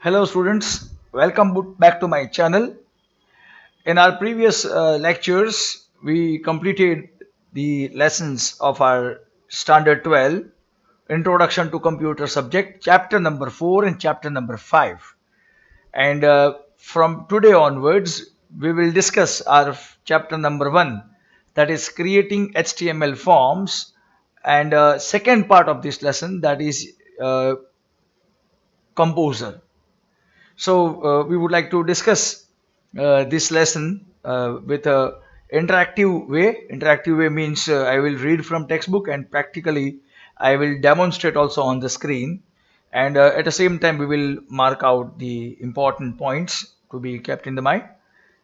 Hello students, welcome back to my channel. In our previous lectures, we completed the lessons of our Standard 12, Introduction to Computer subject, chapter number 4 and chapter number 5. And from today onwards, we will discuss our chapter number 1, that is creating HTML forms, and second part of this lesson, that is Composer. So we would like to discuss this lesson with a interactive way. Interactive way means I will read from textbook and practically I will demonstrate also on the screen. And at the same time we will mark out the important points to be kept in the mind.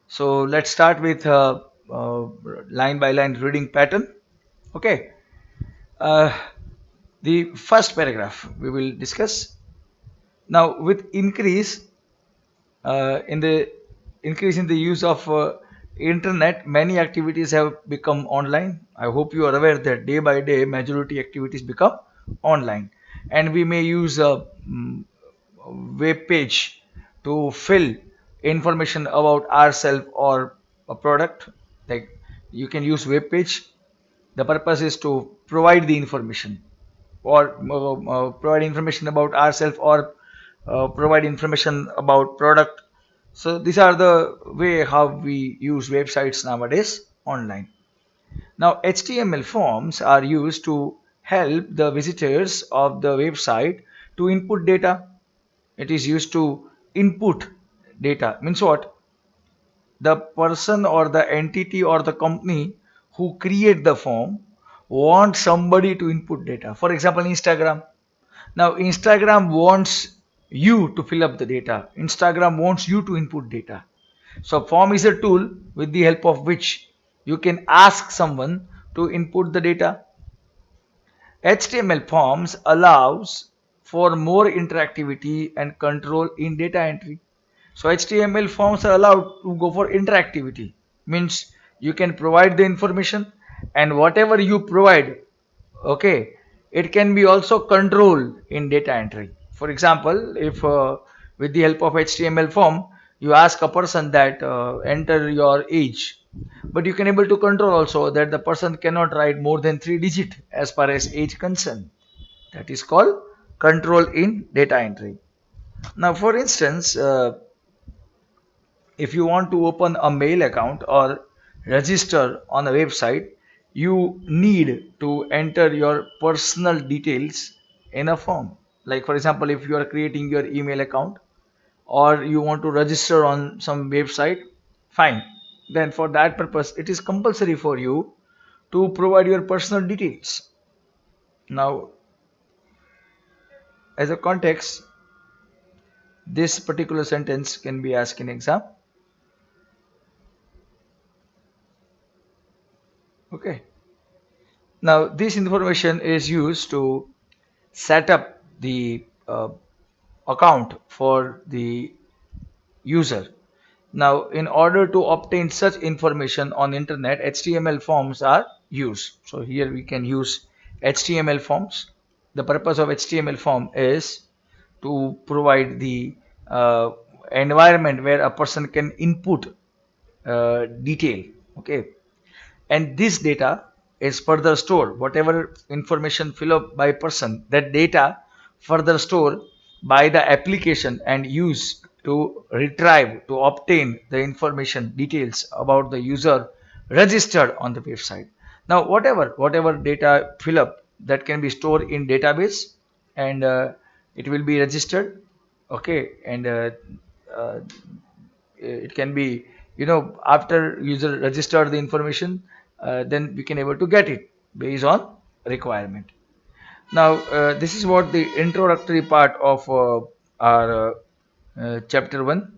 So let's start with line by line reading pattern. Okay. Uh, the first paragraph we will discuss. Now with in the increase in the use of internet, many activities have become online. I hope you are aware that day by day majority activities become online, and we may use a web page to fill information about ourselves or a product. Like, you can use web page. The purpose is to provide the information, or provide information about ourselves, or provide information about product. So these are the way how we use websites nowadays online. Now HTML forms are used to help the visitors of the website to input data. It is used to input data. Means what? The person or the entity or the company who create the form wants somebody to input data. For example, Instagram. Now Instagram wants you to fill up the data. Instagram wants you to input data. So form is a tool with the help of which you can ask someone to input the data. HTML forms allows for more interactivity and control in data entry. So HTML forms are allowed to go for interactivity. Means you can provide the information, and whatever you provide, okay, it can be also controlled in data entry. For example, if with the help of HTML form you ask a person that enter your age, but you can able to control also that the person cannot write more than 3 digit as far as age concerned. That is called control in data entry. Now for instance, if you want to open a mail account or register on a website, you need to enter your personal details in a form. Like, for example, if you are creating your email account or you want to register on some website, fine. Then for that purpose, it is compulsory for you to provide your personal details. Now, as a context, this particular sentence can be asked in exam. Okay. Now, this information is used to set up the account for the user. Now, in order to obtain such information on internet, HTML forms are used. So here we can use HTML forms. The purpose of HTML form is to provide the environment where a person can input detail. Okay, and this data is further stored. Whatever information fill up by person, that data further stored by the application and used to retrieve, to obtain the information details about the user registered on the website. Now whatever data fill up, that can be stored in database, and it will be registered. Okay, and uh, it can be, after user register the information, then we can able to get it based on requirement. Now this is what the introductory part of our chapter 1.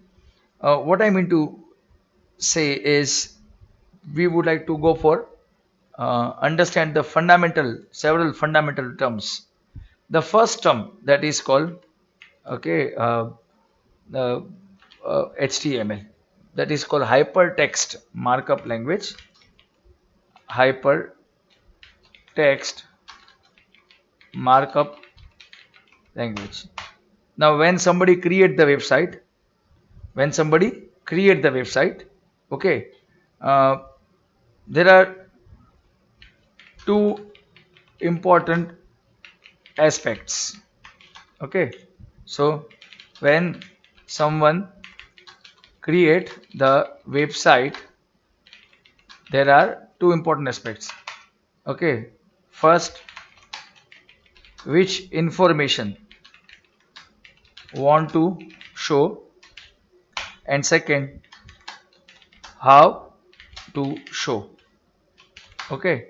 What I mean to say is, we would like to go for understand the several fundamental terms. The first term, that is called, okay, uh, HTML, that is called hypertext markup language. Hypertext markup language. Now when somebody create the website, when somebody create the website, okay, uh, there are two important aspects. Okay, so when someone create the website, there are two important aspects. Okay, first, which information want to show, and second, how to show. Okay,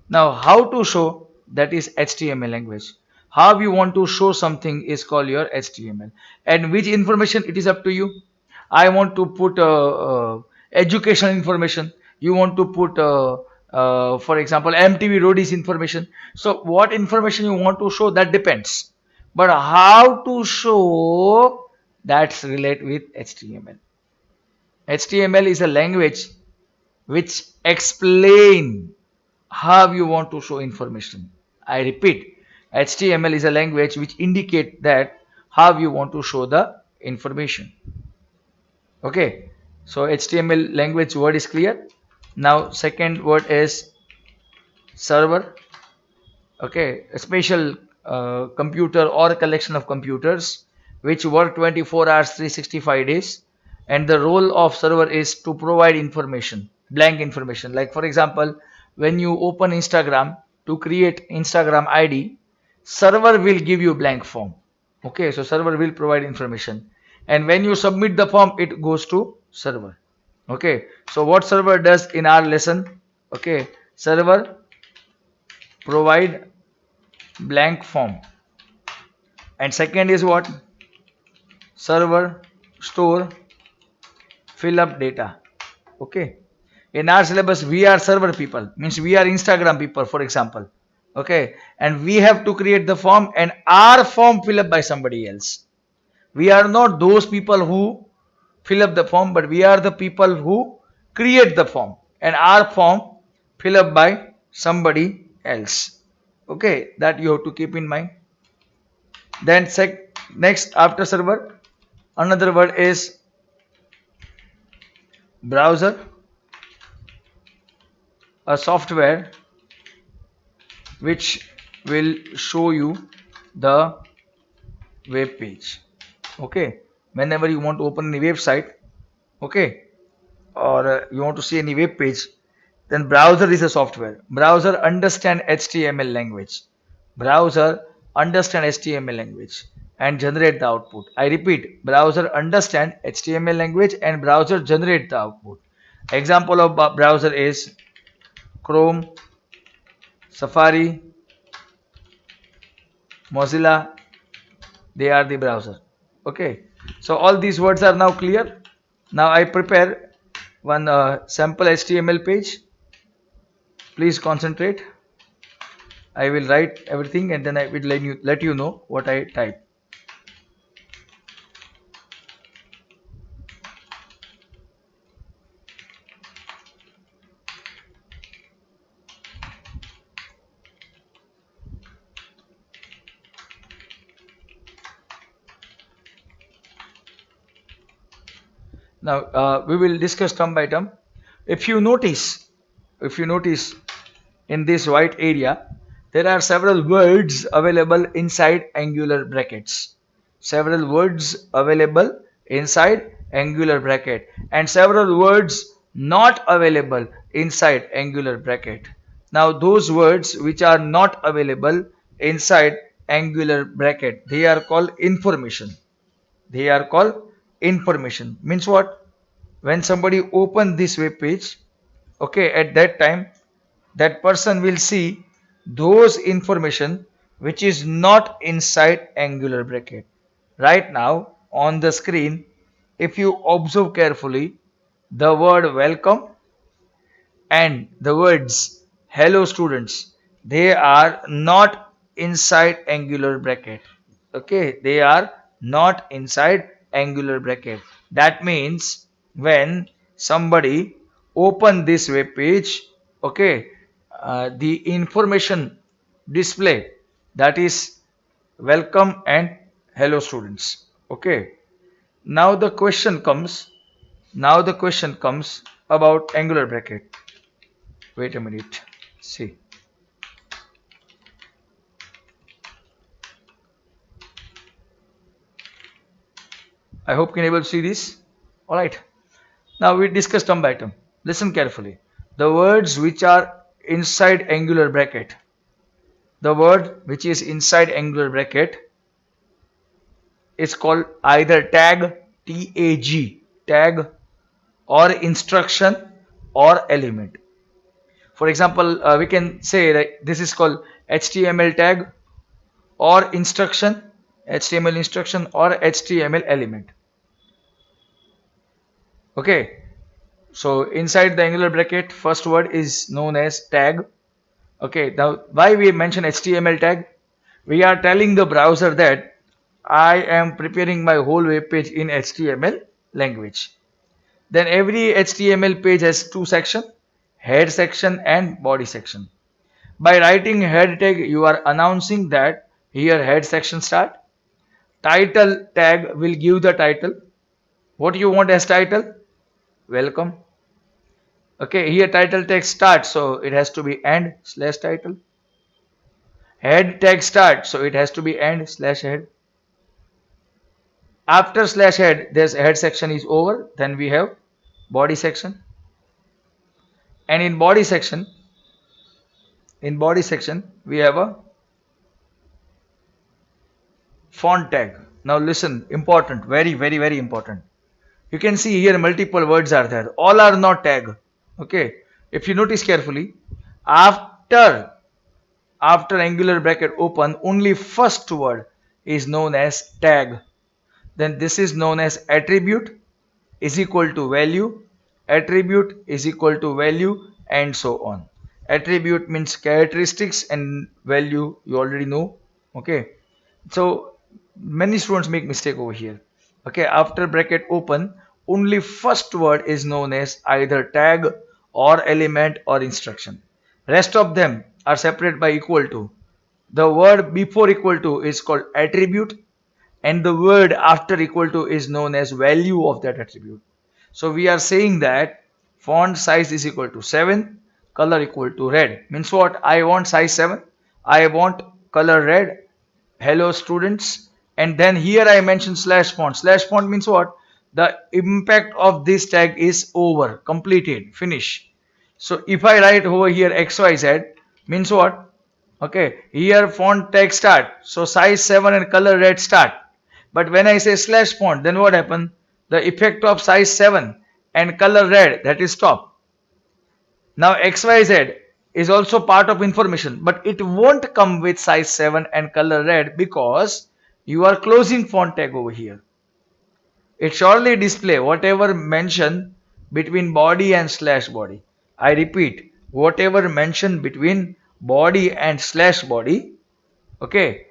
now how to show, that is HTML language. How you want to show something is called your HTML. And which information, it is up to you. I want to put educational information. You want to put for example MTV Roadies information. So what information you want to show, that depends. But how to show, that's relate with HTML. HTML is a language which explain how you want to show information. I repeat, HTML is a language which indicate that how you want to show the information. Okay, so HTML language word is clear. Now second word is server. Okay, a special computer or a collection of computers which work 24 hours 365 days, and the role of server is to provide information, blank information. Like for example, when you open Instagram to create Instagram ID, server will give you blank form. Okay, so server will provide information, and when you submit the form, it goes to server. Okay, so what server does in our lesson? Okay, server provide blank form, and second is what? Server store fill up data. Okay, in our syllabus we are server people, means we are Instagram people, for example. Okay, and we have to create the form, and our form fill up by somebody else. We are not those people who fill up the form, but we are the people who create the form, and our form fill up by somebody else. Okay, that you have to keep in mind. Then next after server, another word is browser, a software which will show you the web page. Okay, whenever you want to open any website, okay, or you want to see any web page, then browser is a software. Browser understand HTML language. Browser understand HTML language and generate the output. I repeat, browser understand HTML language and browser generate the output. Example of browser is Chrome, Safari, Mozilla. They are the browser. Okay, so all these words are now clear. Now I prepare one sample HTML page. Please concentrate. I will write everything and then I will let you know what I type. Now we will discuss term by term. If you notice, if you notice in this white area, there are several words available inside angular brackets. Several words available inside angular bracket and several words not available inside angular bracket. Now those words which are not available inside angular bracket, they are called information. They are called information. Means what? When somebody open this web page, okay, at that time that person will see those information which is not inside angular bracket. Right now on the screen, if you observe carefully, the word welcome and the words hello students, they are not inside angular bracket. Okay, they are not inside angular bracket. That means when somebody open this web page, okay, the information display, that is welcome and Hello students. Okay. Now the question comes. Now the question comes about angular bracket. Wait a minute. See. I hope you can able to see this. Alright. Now we discuss term by term. Listen carefully. The words which are inside angular bracket. The word which is inside angular bracket is called either tag, T-A-G, tag, or instruction or element. For example, we can say that this is called HTML tag or instruction, HTML instruction or HTML element. Okay, so inside the angular bracket, first word is known as tag. Okay, now why we mention HTML tag? We are telling the browser that I am preparing my whole web page in HTML language. Then every HTML page has two sections, head section and body section. By writing head tag, you are announcing that here head section start. Title tag will give the title. What you want as title? Welcome. Okay, here title tag start, so it has to be end slash title. Head tag start, so it has to be end slash head. After slash head, this head section is over. Then we have body section. And in body section, we have a font tag. Now listen, important, very important. You can see here multiple words are there. All are not tag. Okay. If you notice carefully, after angular bracket open, only first word is known as tag. Then this is known as attribute is equal to value. Attribute is equal to value and so on. Attribute means characteristics and value you already know. Okay. So many students make mistake over here. Okay, after bracket open, only first word is known as either tag or element or instruction. Rest of them are separated by equal to. The word before equal to is called attribute and the word after equal to is known as value of that attribute. So we are saying that font size is equal to 7, color equal to red. Means what? I want size 7, I want color red. Hello students, and then here I mentioned slash font means what? The impact of this tag is over, completed, finish. So if I write over here XYZ means what? Okay, here font tag start, so size 7 and color red start. But when I say slash font, then what happen? The effect of size 7 and color red, that is stop. Now XYZ is also part of information, but it won't come with size 7 and color red because you are closing font tag over here. It surely display whatever mention between body and slash body. I repeat, whatever mention between body and slash body, okay,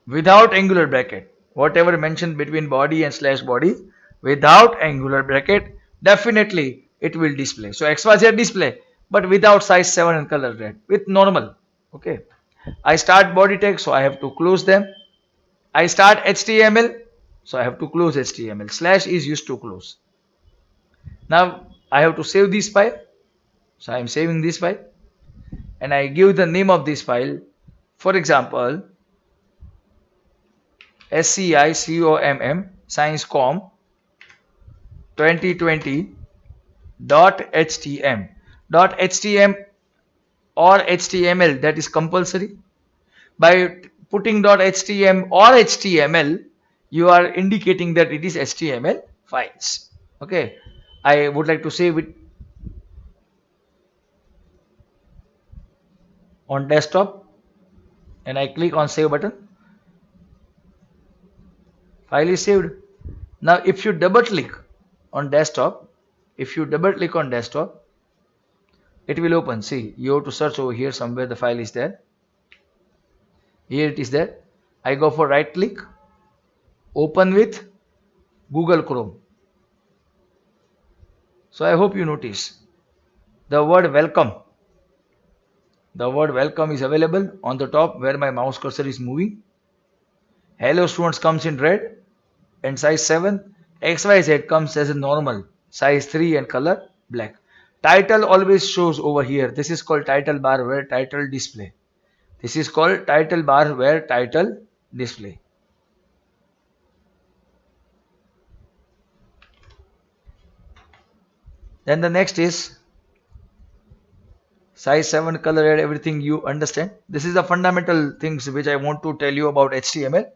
without angular bracket, whatever mentioned between body and slash body without angular bracket, definitely it will display. So XYZ display, but without size 7 and color red, with normal. Okay, I start body tag, so I have to close them. I start HTML, so I have to close HTML. Slash is used to close. Now I have to save this file, so I am saving this file and I give the name of this file, for example SCICOMM sciencecom 2020 .htm. .htm or HTML, that is compulsory. By putting .htm or HTML, you are indicating that it is HTML files. Okay, I would like to save it on desktop and I click on save button. File is saved. Now if you double click on desktop, it will open. See, you have to search over here somewhere, the file is there. Here it is there. I go for right click, open with Google Chrome. So I hope you notice the word welcome. The word welcome is available on the top where my mouse cursor is moving. Hello students comes in red and size 7. XYZ comes as a normal size 3 and color black. Title always shows over here. This is called title bar where title display. This is called title bar where title display. Then the next is size 7 color red, everything you understand. This is the fundamental things which I want to tell you about HTML.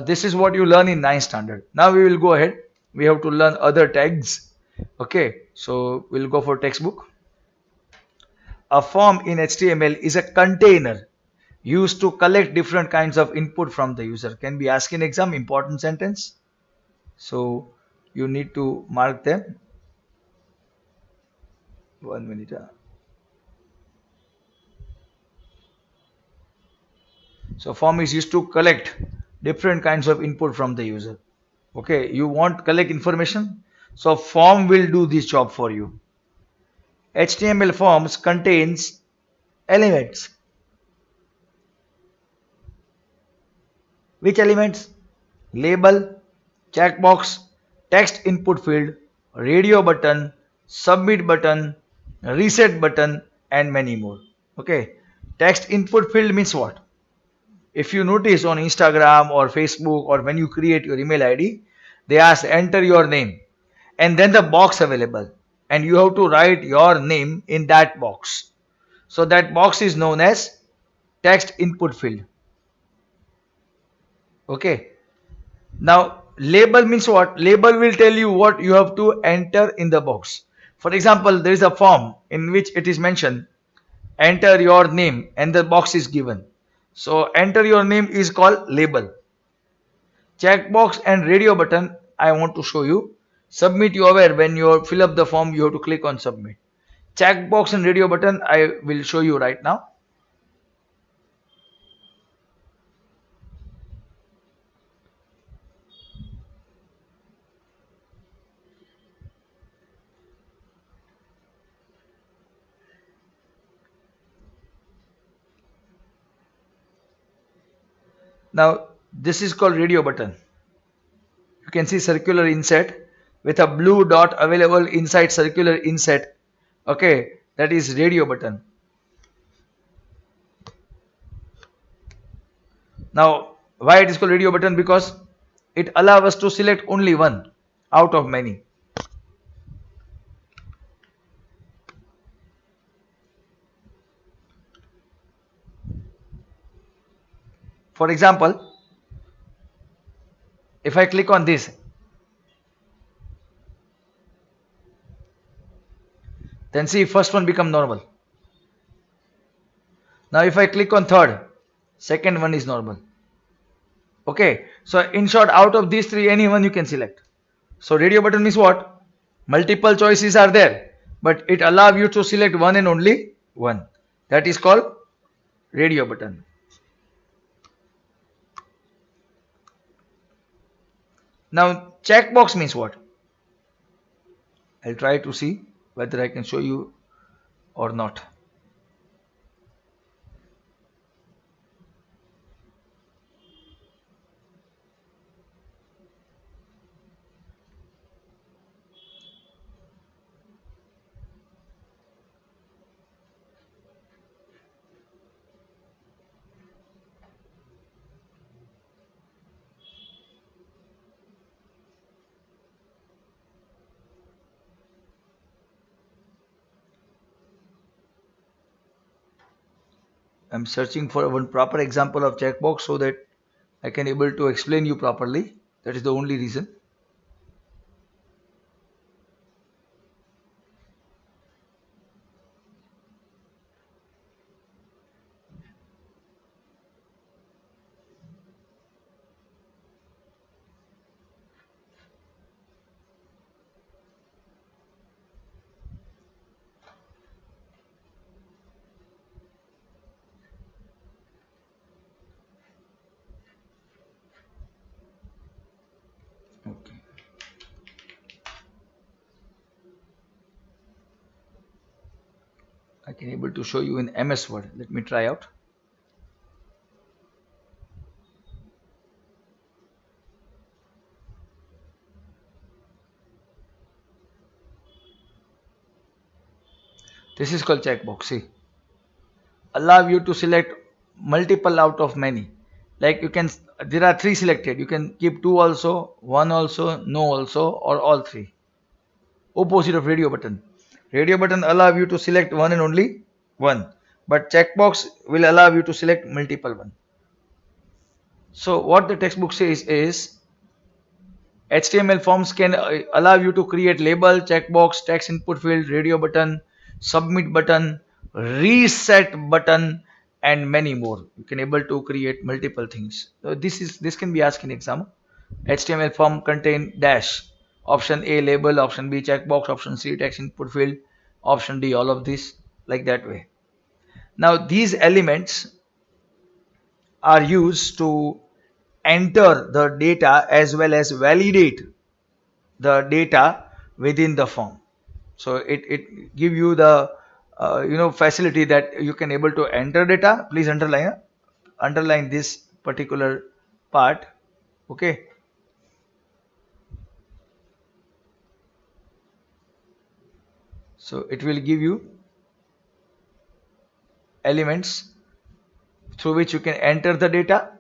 This is what you learn in 9th standard. Now we will go ahead. We have to learn other tags. Okay, so we'll go for textbook. A form in HTML is a container used to collect different kinds of input from the user. Can be asked in exam, important sentence. So you need to mark them. 1 minute. So form is used to collect different kinds of input from the user. Okay, you want collect information, so form will do this job for you. HTML forms contains elements. Which elements? Label, checkbox, text input field, radio button, submit button, reset button, and many more. Okay, text input field means what? If you notice on Instagram or Facebook or when you create your email ID, they ask enter your name and then the box available and you have to write your name in that box. So that box is known as text input field. Okay. Now label means what? Label will tell you what you have to enter in the box. For example, there is a form in which it is mentioned enter your name and the box is given. So enter your name is called label. Checkbox and radio button I want to show you. Submit, you aware when you fill up the form you have to click on submit. Checkbox and radio button I will show you right now. Now this is called radio button. You can see circular inset with a blue dot available inside circular inset. Okay, that is radio button. Now why it is called radio button? Because it allows us to select only one out of many. For example, if I click on this, then see first one become normal. Now if I click on third, second one is normal. Okay, so in short, out of these three, any one you can select. So radio button means what? Multiple choices are there, but it allows you to select one and only one. That is called radio button. Now checkbox means what? I'll try to see whether I can show you or not. I'm searching for one proper example of checkbox so that I can able to explain you properly. That is the only reason. can able to show you in MS Word. Let me try out. This is called checkbox. See, allow you to select multiple out of many. Like you can, there are three selected. You can keep two also, one also, no also, or all three. Opposite of radio button. Radio button allow you to select one and only one, but checkbox will allow you to select multiple one. So what the textbook says is HTML forms can allow you to create label, checkbox, text input field, radio button, submit button, reset button, and many more. You can able to create multiple things. So this can be asked in exam. HTML form contain dash. Option A label, option B checkbox, option C text input field, option D all of this, like that way. Now these elements are used to enter the data as well as validate the data within the form. So it give you the facility that you can able to enter data. Please underline this particular part. Okay. So it will give you elements through which you can enter the data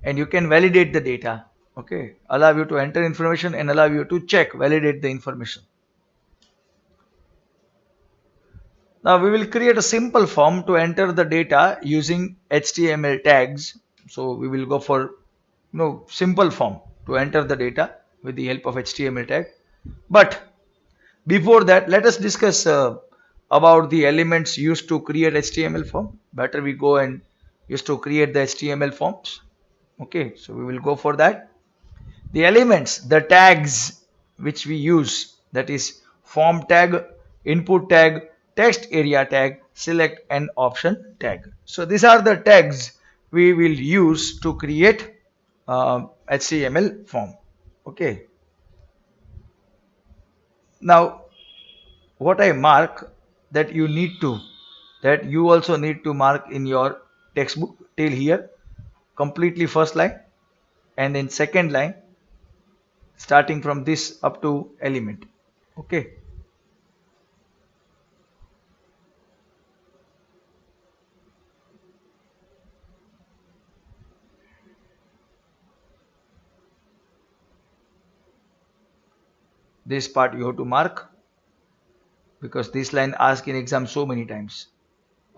and you can validate the data. Okay, allow you to enter information and allow you to check, validate the information. Now we will create a simple form to enter the data using HTML tags. So we will go for simple form to enter the data with the help of HTML tag. But before that, let us discuss about the elements used to create HTML form. Better we go and used to create the HTML forms. Okay, so we will go for that. The elements, the tags which we use, that is form tag, input tag, text area tag, select and option tag. So these are the tags we will use to create HTML form. Okay. Now what I mark that you also need to mark in your textbook till here, completely first line, and then second line starting from this up to element. Okay. This part you have to mark because this line asked in exam so many times.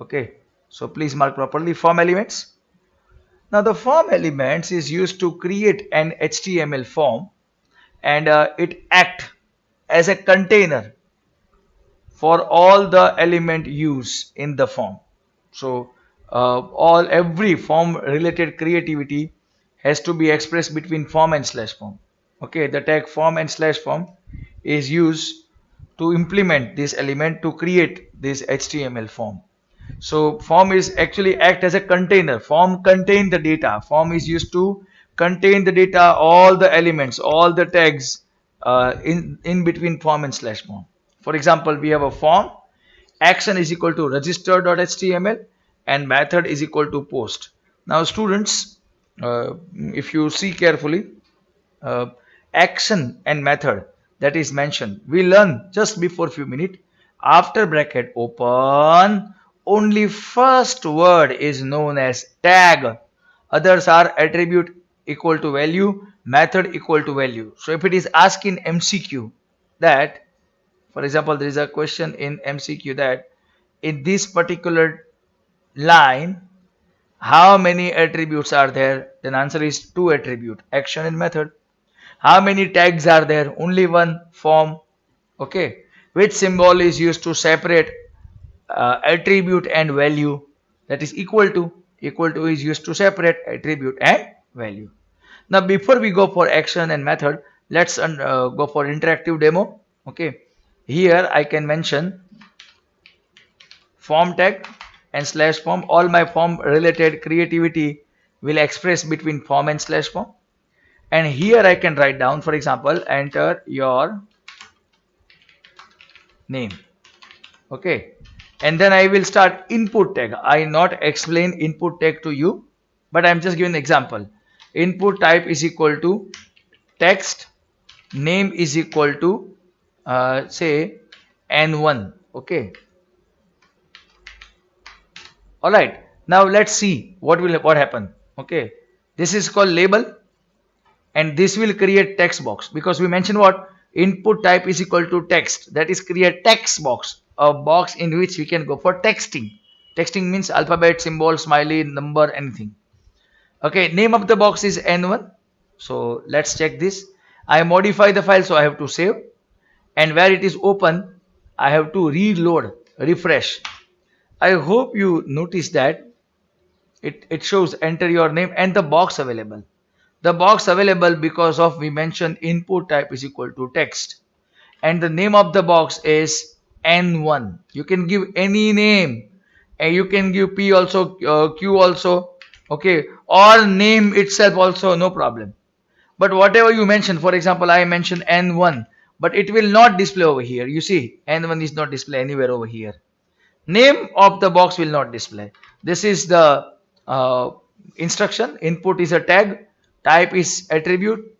Okay, so please mark properly. Form elements. Now the form elements is used to create an HTML form, and it act as a container for all the element used in the form. So every form related creativity has to be expressed between form and slash form. Okay, the tag form and slash form is used to implement this element to create this HTML form. So form is actually act as a container. Form contain the data. Form is used to contain the data, all the elements, all the tags in between form and slash form. For example, we have a form. Action is equal to register.html and method is equal to post. Now students, if you see carefully, uh, action and method that is mentioned, we learn just before few minutes. After bracket open, only first word is known as tag. Others are attribute equal to value, method equal to value. So if it is asked in MCQ that, for example, there is a question in MCQ that in this particular line, how many attributes are there? Then answer is two attribute, action and method. How many tags are there? Only one, form. Okay. Which symbol is used to separate attribute and value? That is equal to. Equal to is used to separate attribute and value. Now before we go for action and method, let's go for interactive demo. Okay. Here I can mention form tag and slash form. All my form related creativity will express between form and slash form. And here I can write down, for example, enter your name. Okay. and then I will start input tag. I not explain input tag to you, but I'm just giving an example. Input type is equal to text, name is equal to say n1. Okay, all right. Now let's see what happen. Okay, this is called label, and this will create text box, because we mentioned what input type is equal to text, that is create text box, a box in which we can go for texting. Texting means alphabet, symbol, smiley, number, anything. Okay, name of the box is n1. So let's check this. I modify the file, so I have to save, and where it is open I have to reload, refresh. I hope you notice that it shows enter your name and the box available. The box available because of we mentioned input type is equal to text, and the name of the box is n1. You can give any name, and you can give p also, q also, okay, or name itself also, no problem. But whatever you mention, for example I mentioned n1, but it will not display over here. You see n1 is not display anywhere over here. Name of the box will not display. This is the uh, instruction. Input is a tag, type is attribute,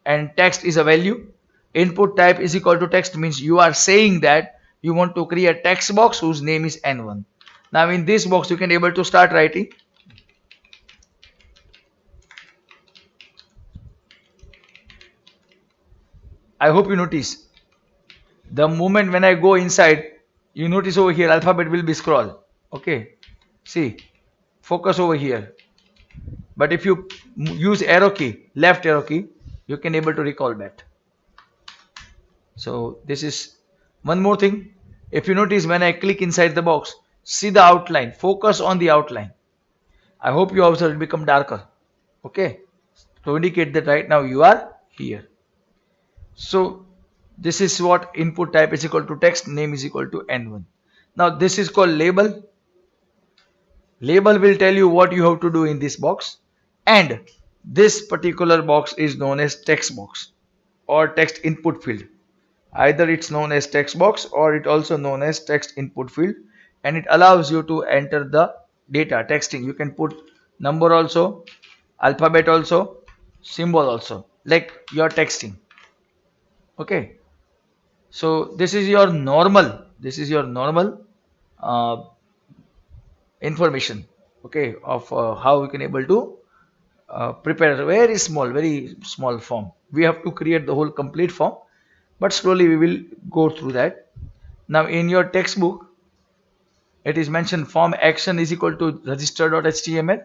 and text is a value. Input type is equal to text means you are saying that you want to create a text box whose name is n1. Now in this box you can able to start writing. I hope you notice the moment when I go inside, you notice over here alphabet will be scroll. Okay, see, focus over here. But if you use arrow key, left arrow key, you can able to recall that. So this is one more thing. If you notice when I click inside the box, see the outline, focus on the outline. I hope you observe it become darker. Okay, to indicate that right now you are here. So this is what input type is equal to text, name is equal to n1. Now this is called label. Label will tell you what you have to do in this box, and this particular box is known as text box or text input field. Either it's known as text box or it also known as text input field, and it allows you to enter the data texting. You can put number also, alphabet also, symbol also, like you're texting. Okay, so this is your normal uh, information, okay, of how we can able to prepare a very small form. We have to create the whole complete form, but slowly we will go through that. Now in your textbook it is mentioned form action is equal to register.html,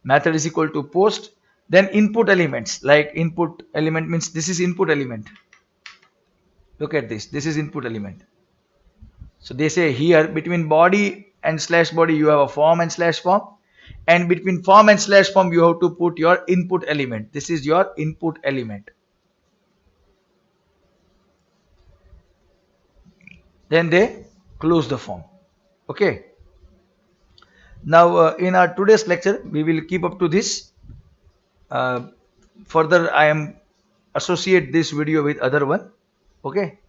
method is equal to post, then input elements, like input element means this is input element. Look at this is input element. So they say here between body and slash body you have a form and slash form, and between form and slash form you have to put your input element. This is your input element. Then they close the form. Okay. Now in our today's lecture we will keep up to this. Uh, Further I am associate this video with other one. Okay.